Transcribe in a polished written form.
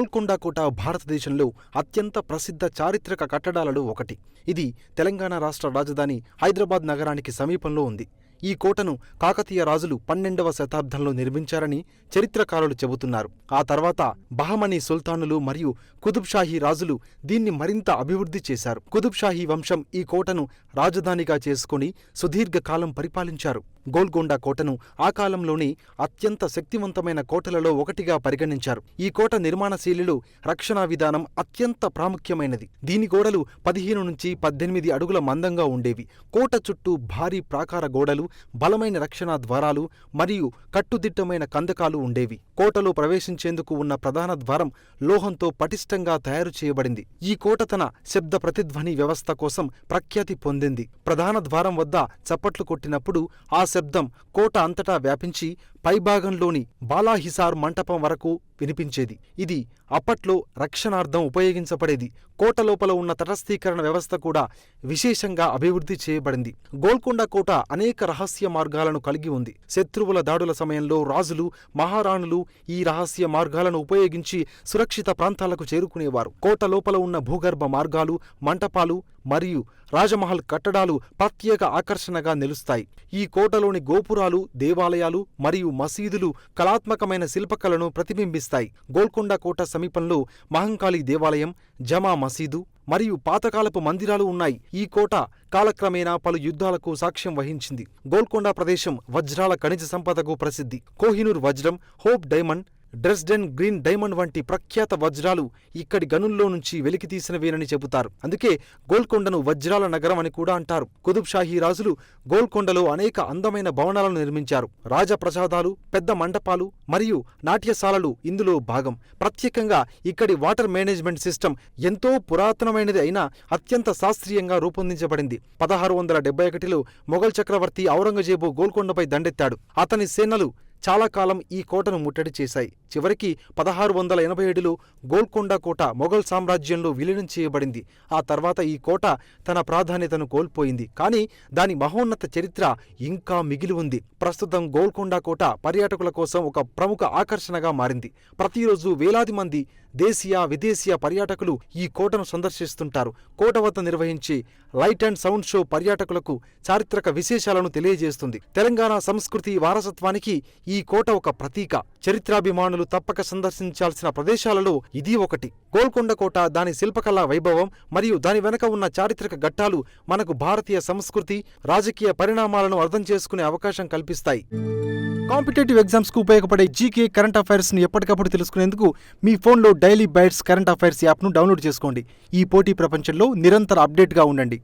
గోల్కొండ కోట భారతదేశంలో అత్యంత ప్రసిద్ధ చారిత్రక కట్టడాలలో ఒకటి. ఇది తెలంగాణ రాష్ట్ర రాజధాని హైదరాబాద్ నగరానికి సమీపంలో ఉంది. ఈ కోటను కాకతీయ రాజులు 12వ శతాబ్దంలో నిర్మించారని చరిత్రకారులు చెబుతున్నారు. ఆ తర్వాత బహమనీ సుల్తానులు మరియు కుతుబ్షాహీ రాజులు దీన్ని మరింత అభివృద్ధి చేశారు. కుతుబ్షాహీ వంశం ఈ కోటను రాజధానిగా చేసుకుని సుదీర్ఘకాలం పరిపాలించారు. గోల్కొండ కోటను ఆ కాలంలోని అత్యంత శక్తివంతమైన కోటలలో ఒకటిగా పరిగణించారు. ఈ కోట నిర్మాణ శైలిలో రక్షణా విధానం అత్యంత ప్రాముఖ్యమైనది. దీని గోడలు 15 నుంచి 18 అడుగుల మందంగా ఉండేవి. కోట చుట్టూ భారీ ప్రాకార గోడలు, బలమైన రక్షణా ద్వారాలు మరియు కట్టుదిట్టమైన కందకాలు ఉండేవి. కోటలో ప్రవేశించేందుకు ఉన్న ప్రధాన ద్వారం లోహంతో పటిష్టంగా తయారు చేయబడింది. ఈ కోట తన శబ్ద ప్రతిధ్వని వ్యవస్థ కోసం ప్రఖ్యాతి పొందింది. ప్రధాన ద్వారం వద్ద చప్పట్లు కొట్టినప్పుడు ఆ శబ్దం కోట అంతటా వ్యాపించి పైభాగంలోని బాలాహిసార్ మంటపం వరకు వినిపించేది. ఇది అప్పట్లో రక్షణార్థం ఉపయోగించబడేది. కోట లోపల ఉన్న తటస్థీకరణ వ్యవస్థ కూడా విశేషంగా అభివృద్ధి చేయబడింది. గోల్కొండ కోట అనేక రహస్య మార్గాలను కలిగి ఉంది. శత్రువుల దాడుల సమయంలో రాజులు, మహారాణులు ఈ రహస్య మార్గాలను ఉపయోగించి సురక్షిత ప్రాంతాలకు చేరుకునేవారు. కోట లోపల ఉన్న భూగర్భ మార్గాలు, మంటపాలు మరియు రాజమహల్ కట్టడాలు ప్రత్యేక ఆకర్షణగా నిలుస్తాయి. ఈ కోటలోని గోపురాలు, దేవాలయాలు మరియు మసీదులు కళాత్మకమైన శిల్పకళను ప్రతిబింబిస్తాయి. గోల్కొండ కోట సమీపంలో మహంకాళి దేవాలయం, జమా మసీదు మరియు పాతకాలపు మందిరాలు ఉన్నాయి. ఈ కోట కాలక్రమేణా పలు యుద్ధాలకు సాక్ష్యం వహించింది. గోల్కొండ ప్రదేశం వజ్రాల ఖనిజ సంపదకు ప్రసిద్ధి. కోహినూర్ వజ్రం, hope diamond, Dresden green diamond వంటి ప్రఖ్యాత వజ్రాలు ఇక్కడి గనుల్లో నుంచి వెలికితీసినవేనని చెబుతారు. అందుకే గోల్కొండను వజ్రాల నగరం అని కూడా అంటారు. కుతుబ్షాహీ రాజులు గోల్కొండలో అనేక అందమైన భవనాలను నిర్మించారు. రాజప్రసాదాలు, పెద్ద మండపాలు మరియు నాట్యశాలలు ఇందులో భాగం. ప్రత్యేకంగా ఇక్కడి వాటర్ మేనేజ్మెంట్ సిస్టమ్ ఎంతో పురాతనమైనది అయినా అత్యంత శాస్త్రీయంగా రూపొందించబడింది. 1671లో మొఘల్ చక్రవర్తి ఔరంగజేబు గోల్కొండపై దండెత్తాడు. అతని సేనలు చాలా కాలం ఈ కోటను ముట్టడి చేశాయి. చివరికి 1687లో గోల్కొండ కోట మొఘల్ సామ్రాజ్యంలో విలీనం చేయబడింది. ఆ తర్వాత ఈ కోట తన ప్రాధాన్యతను కోల్పోయింది. కానీ దాని మహోన్నత చరిత్ర ఇంకా మిగిలి ఉంది. ప్రస్తుతం గోల్కొండ కోట పర్యాటకుల కోసం ఒక ప్రముఖ ఆకర్షణగా మారింది. ప్రతిరోజు వేలాది మంది దేశీయ, విదేశీయ పర్యాటకులు ఈ కోటను సందర్శిస్తుంటారు. కోట వద్ద నిర్వహించే లైట్ అండ్ సౌండ్ షో పర్యాటకులకు చారిత్రక విశేషాలను తెలియజేస్తుంది. తెలంగాణ సంస్కృతి వారసత్వానికి ఈ కోట ఒక ప్రతీక. చరిత్రాభిమానులు తప్పక సందర్శించాల్సిన ప్రదేశాలలో ఇది ఒకటి. గోల్కొండ కోట, దాని శిల్పకళా వైభవం మరియు దాని వెనక ఉన్న చారిత్రక ఘట్టాలు మనకు భారతీయ సంస్కృతి, రాజకీయ పరిణామాలను అర్థం చేసుకునే అవకాశం కల్పిస్తాయి. కాంపిటేటివ్ ఎగ్జామ్స్కు ఉపయోగపడే జీకే, కరెంట్ అఫైర్స్ను ఎప్పటికప్పుడు తెలుసుకునేందుకు మీ ఫోన్లో డైలీ బైట్స్ కరెంట్ అఫైర్స్ యాప్ను డౌన్లోడ్ చేసుకోండి. ఈ పోటీ ప్రపంచంలో నిరంతర అప్డేట్గా ఉండండి.